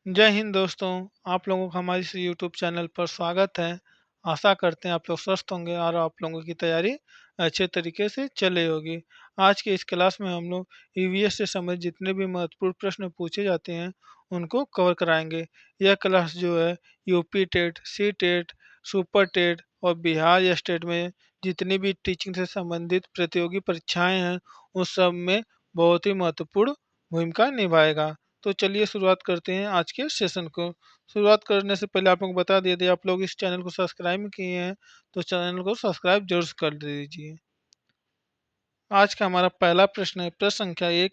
जय हिंद दोस्तों। आप लोगों का हमारे इस यूट्यूब चैनल पर स्वागत है। आशा करते हैं आप लोग स्वस्थ होंगे और आप लोगों की तैयारी अच्छे तरीके से चल रही होगी। आज के इस क्लास में हम लोग ईवीएस से संबंधित जितने भी महत्वपूर्ण प्रश्न पूछे जाते हैं उनको कवर कराएंगे। यह क्लास जो है UP TET, C TET, super TET और बिहार स्टेट में जितनी भी टीचिंग से संबंधित प्रतियोगी परीक्षाएं हैं उस सब में बहुत ही महत्वपूर्ण भूमिका निभाएगा। तो चलिए शुरुआत करते हैं आज के सेशन को। शुरुआत करने से पहले आप लोग को बता दिया यदि आप लोग इस चैनल को सब्सक्राइब नहीं किए हैं तो चैनल को सब्सक्राइब जरूर कर दीजिए। आज का हमारा पहला प्रश्न है प्रश्न संख्या 1।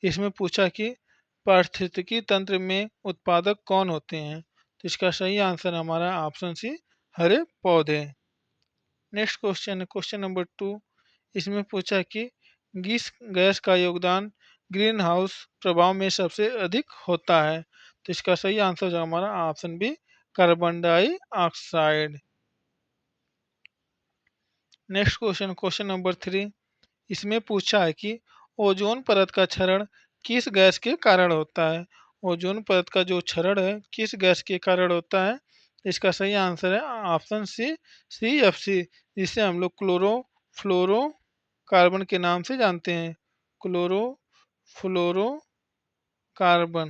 इसमें पूछा कि पारिस्थितिकी तंत्र में उत्पादक कौन होते हैं। तो इसका सही आंसर हमारा ऑप्शन सी हरे पौधे। नेक्स्ट क्वेश्चन है क्वेश्चन नंबर 2। इसमें पूछा कि किस गैस का योगदान ग्रीन हाउस प्रभाव में सबसे अधिक होता है। तो इसका सही आंसर जो हमारा option B carbon dioxide. Next question question number 3। इसमें पूछा है कि ओजोन परत का क्षरण किस गैस के कारण होता है। ओजोन परत का जो क्षरण है किस गैस के कारण होता है। इसका सही आंसर है ऑप्शन सी CFC, जिसे हम लोग क्लोरो फ्लोरो कार्बन के नाम से जानते हैं। क्लोरो फ्लोरो कार्बन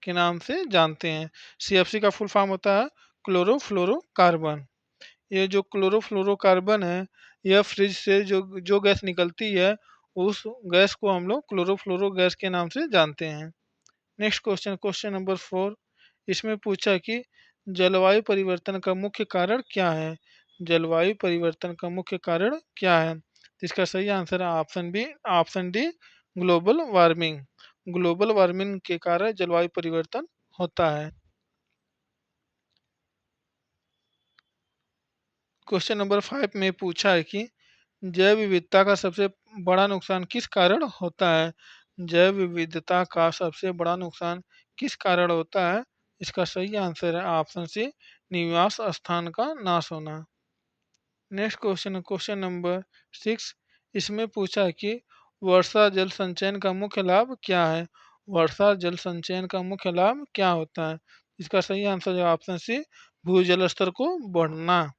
के नाम से जानते हैं। CFC का फुल फॉर्म होता है क्लोरोफ्लोरोकार्बन। ये जो क्लोरोफ्लोरोकार्बन है यह फ्रिज से जो जो गैस निकलती है उस गैस को हम लोग क्लोरोफ्लोरो गैस के नाम से जानते हैं। Next question question number 4। इसमें पूछा कि जलवायु परिवर्तन का मुख्य कारण क्या है। जलवायु परिवर्तन का मुख्य कारण क्या है। इसका सही आंसर है option D global warming. Global warming के कारण जलवायु परिवर्तन होता है। क्वेश्चन नंबर 5 में पूछा है कि जैव विविधता का सबसे बड़ा नुकसान किस कारण होता है। जैव विविधता का सबसे बड़ा नुकसान किस कारण होता है। इसका सही आंसर है ऑप्शन सी निवास स्थान का नाश होना। Next question question number 6। इसमें पूछा है कि वर्षा जल संचयन का मुख्य लाभ क्या है। वर्षा जल संचयन का मुख्य लाभ क्या होता है। इसका सही आंसर है ऑप्शन सी भूजल स्तर को बढ़ना,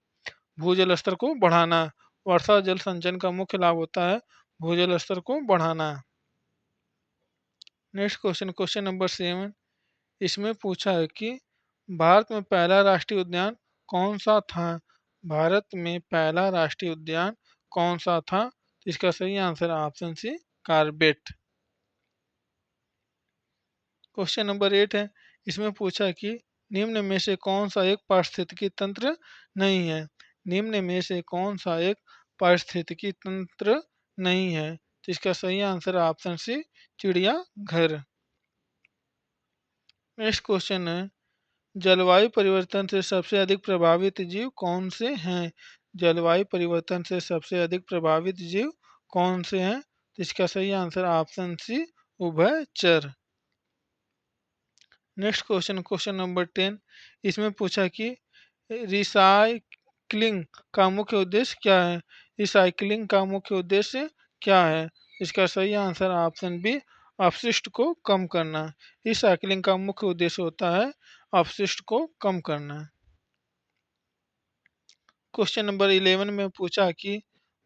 भूजल स्तर को बढ़ाना। वर्षा जल संचयन का मुख्य लाभ होता है भूजल स्तर को बढ़ाना। Next question question number 7। इसमें पूछा है कि भारत में पहला राष्ट्रीय उद्यान कौन सा था। भारत में पहला राष्ट्रीय उद्यान कौन सा था। इसका सही आंसर है option C carbide. Question number 8 है। इसमें पूछा कि निम्न में से कौन सा एक पारिस्थितिकी तंत्र नहीं है। निम्न में से कौन सा एक पारिस्थितिकी तंत्र नहीं है। तो इसका सही आंसर है ऑप्शन सी चिड़िया घर। नेक्स्ट क्वेश्चन है जलवायु परिवर्तन से सबसे अधिक प्रभावित जीव कौन से हैं। जलवायु परिवर्तन से सबसे अधिक प्रभावित जीव कौन से हैं। तो इसका सही आंसर ऑप्शन सी उभयचर। Next question question number 10। इसमें पूछा कि रिसाइक्लिंग का मुख्य उद्देश्य क्या है। रिसाइक्लिंग का मुख्य उद्देश्य क्या है। इसका सही आंसर ऑप्शन बी अपशिष्ट को कम करना। रिसाइक्लिंग का मुख्य उद्देश्य होता है अपशिष्ट को कम करना। क्वेश्चन नंबर 11 में पूछा कि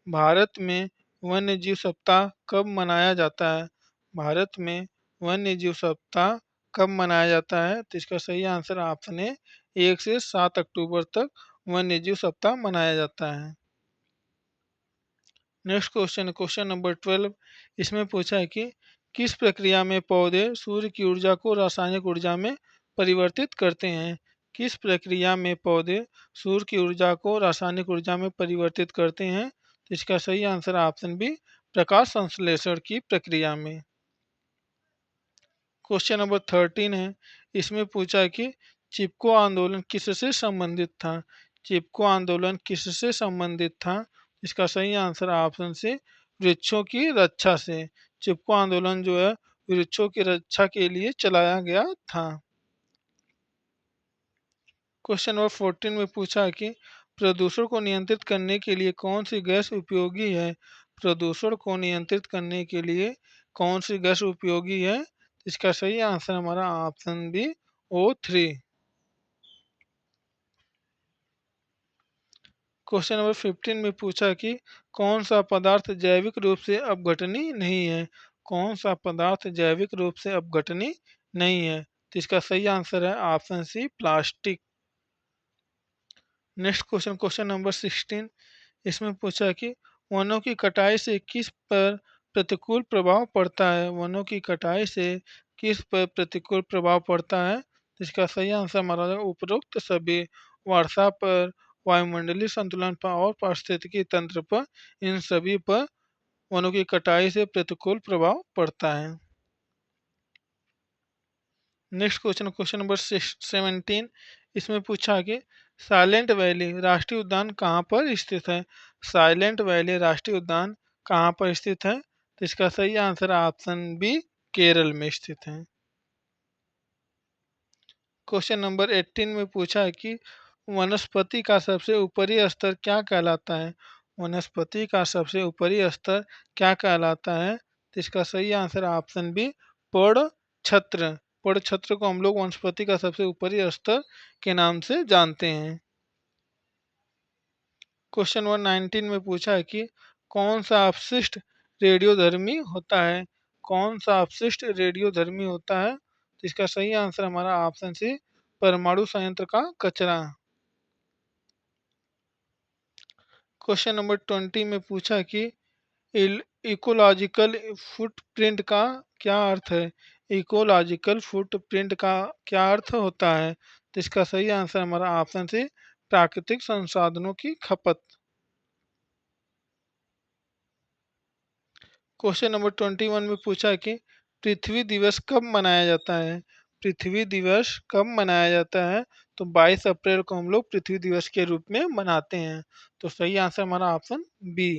भारत में वन्य जीव सप्ताह कब मनाया जाता है। भारत में वन्य जीव सप्ताह कब मनाया जाता है। तो इसका सही आंसर ऑप्शन है 1 से 7 अक्टूबर तक वन्य जीव सप्ताह मनाया जाता है। Next question question number 12। इसमें पूछा है कि किस प्रक्रिया में पौधे सूर्य की ऊर्जा को रासायनिक ऊर्जा में परिवर्तित करते हैं। किस प्रक्रिया में पौधे सूर्य की ऊर्जा को रासायनिक ऊर्जा में परिवर्तित करते हैं। तो इसका सही आंसर ऑप्शन बी प्रकाश संश्लेषण की प्रक्रिया में। क्वेश्चन नंबर 13 है। इसमें पूछा है कि चिपको आंदोलन किससे संबंधित था। चिपको आंदोलन किससे संबंधित था। इसका सही आंसर ऑप्शन से वृक्षों की रक्षा से। चिपको आंदोलन जो है वृक्षों की रक्षा के लिए चलाया गया था। क्वेश्चन नंबर 14 में पूछा है कि प्रदूषण को नियंत्रित करने के लिए कौन सी गैस उपयोगी है। प्रदूषण को नियंत्रित करने के लिए कौन सी गैस उपयोगी है? इसका सही आंसर हमारा option B O3। Question number 15 में पूछा कि कौन सा पदार्थ जैविक रूप से अपघटनीय नहीं है? कौन सा पदार्थ जैविक रूप से अपघटनीय नहीं है? तो इसका सही आंसर है option C plastic. Next question, question number 16, इसमें पूछा कि वनों की कटाई से किस पर प्रतिकूल प्रभाव पड़ता है? वनों की कटाई से किस पर प्रतिकूल प्रभाव पड़ता है? तो इसका सही आंसर हमारा है उपरोक्त सभी। वर्षा पर, वायुमंडलीय संतुलन पर और पारिस्थितिकी तंत्र पर, इन सभी पर वनों की कटाई से प्रतिकूल प्रभाव पड़ता है। नेक्स्ट क्वेश्चन, क्वेश्चन नंबर 17, इसमें पूछा कि साइलेंट वैली राष्ट्रीय उद्यान कहाँ पर स्थित है? साइलेंट वैली राष्ट्रीय उद्यान कहाँ पर स्थित है? तो इसका सही आंसर ऑप्शन बी केरल में स्थित है। क्वेश्चन नंबर 18 में पूछा है कि वनस्पति का सबसे ऊपरी स्तर क्या कहलाता है? वनस्पति का सबसे ऊपरी स्तर क्या कहलाता है? तो इसका सही आंसर ऑप्शन बी पर्ण छत्र। पर्ण छत्र को हम लोग वनस्पति का सबसे ऊपरी स्तर के नाम से जानते हैं। क्वेश्चन नंबर 19 में पूछा है कि कौन सा अपशिष्ट रेडियोधर्मी होता है? कौन सा अपशिष्ट रेडियोधर्मी होता है? तो इसका सही आंसर हमारा ऑप्शन सी परमाणु संयंत्र का कचरा। क्वेश्चन नंबर 20 में पूछा कि इकोलॉजिकल फुटप्रिंट का क्या अर्थ है? इकोलॉजिकल फुटप्रिंट का क्या अर्थ होता है? तो इसका सही आंसर हमारा ऑप्शन सी प्राकृतिक संसाधनों की खपत। क्वेश्चन नंबर 21 में पूछा कि पृथ्वी दिवस कब मनाया जाता है? पृथ्वी दिवस कब मनाया जाता है? तो 22 अप्रैल को हम लोग पृथ्वी दिवस के रूप में मनाते हैं। तो सही आंसर हमारा ऑप्शन बी।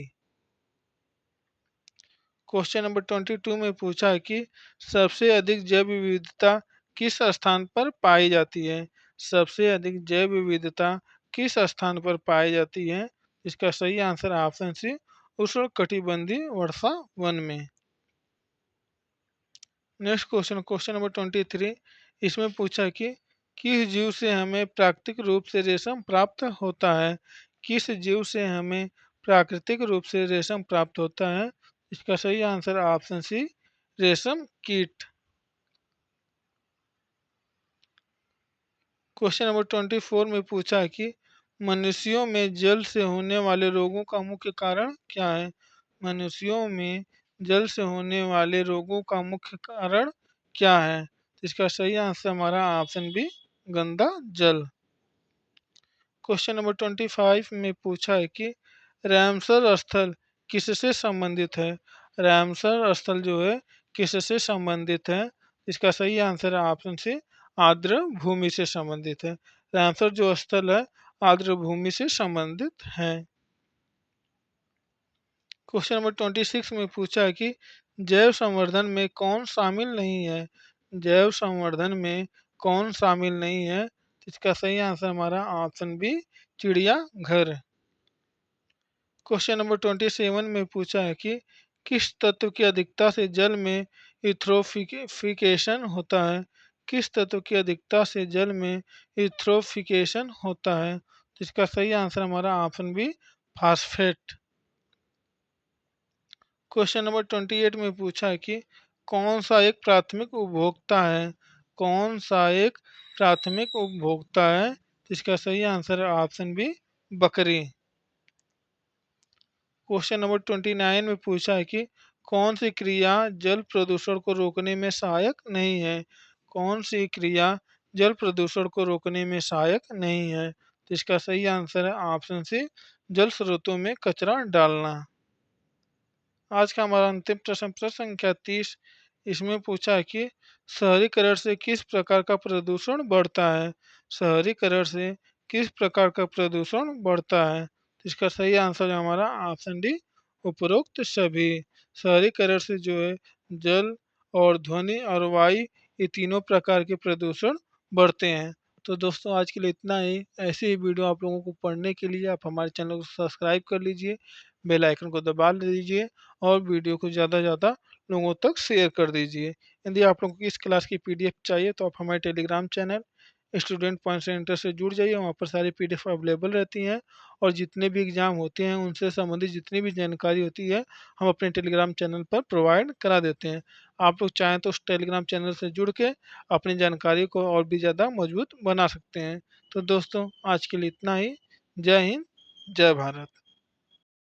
क्वेश्चन नंबर 22 में पूछा है कि सबसे अधिक जैव विविधता किस स्थान पर पाई जाती है? सबसे अधिक जैव विविधता किस स्थान पर पाई जाती है? इसका सही आंसर ऑप्शन सी उष्णकटिबंधीय वर्षा वन में। नेक्स्ट क्वेश्चन, क्वेश्चन नंबर 23, इसमें पूछा है कि किस जीव से हमें प्राकृतिक रूप से रेशम प्राप्त होता है? किस जीव से हमें प्राकृतिक रूप से रेशम प्राप्त होता है? इसका सही आंसर ऑप्शन सी रेशम कीट। क्वेश्चन नंबर 24 में पूछा है कि मनुष्यों में जल से होने वाले रोगों का मुख्य कारण क्या है? मनुष्यों में जल से होने वाले रोगों का मुख्य कारण क्या है? तो इसका सही आंसर हमारा ऑप्शन बी गंदा जल। क्वेश्चन नंबर 25 में पूछा है कि रामसर स्थल किससे संबंधित है? रामसर स्थल जो है किससे संबंधित है? इसका सही आंसर है ऑप्शन सी आर्द्र भूमि से संबंधित है। रामसर जो स्थल है आर्द्र भूमि से संबंधित है। क्वेश्चन नंबर 26 में पूछा है कि जैव संवर्धन में कौन शामिल नहीं है? जैव संवर्धन में कौन शामिल नहीं है? इसका सही आंसर हमारा ऑप्शन बी चिड़िया घर। क्वेश्चन नंबर 27 में पूछा है कि किस तत्व की अधिकता से जल में इथ्रोफिकेशन होता है? किस तत्व की अधिकता से जल में इथ्रोफिकेशन होता है? तो इसका सही आंसर हमारा option B phosphate. Question number 28 में पूछा है कि कौन सा एक प्राथमिक उपभोक्ता है? कौन सा एक प्राथमिक उपभोक्ता है? तो इसका सही आंसर है ऑप्शन बी बकरी। क्वेश्चन नंबर 29 में पूछा है कि कौन सी क्रिया जल प्रदूषण को रोकने में सहायक नहीं है? कौन सी क्रिया जल प्रदूषण को रोकने में सहायक नहीं है? तो इसका सही आंसर है ऑप्शन सी जल स्रोतों में कचरा डालना। आज का हमारा अंतिम प्रश्न, प्रश्न संख्या 30, इसमें पूछा है कि शहरीकरण से किस प्रकार का प्रदूषण बढ़ता है? शहरीकरण से किस प्रकार का प्रदूषण बढ़ता है? तो इसका सही आंसर है हमारा ऑप्शन डी उपरोक्त सभी। शहरीकरण से जो है जल और ध्वनि और वायु, ये तीनों प्रकार के प्रदूषण बढ़ते हैं। तो दोस्तों आज के लिए इतना ही। ऐसे ही वीडियो आप लोगों को पढ़ने के लिए आप हमारे चैनल को सब्सक्राइब कर लीजिए। बेल आइकन को दबा दीजिए और वीडियो को ज़्यादा से ज़्यादा लोगों तक शेयर कर दीजिए। यदि आप लोगों को इस क्लास की पीडीएफ चाहिए तो आप हमारे Telegram channel student point centre से जुड़ जाइए, वहाँ पर सारी पीडीएफ अवेलेबल रहती हैं और जितने भी एग्ज़ाम होते हैं उनसे संबंधित जितनी भी जानकारी होती है हम अपने टेलीग्राम चैनल पर प्रोवाइड करा देते हैं। आप लोग चाहें तो उस टेलीग्राम चैनल से जुड़ के अपनी जानकारी को और भी ज़्यादा मजबूत बना सकते हैं। तो दोस्तों आज के लिए इतना ही। जय हिंद, जय भारत।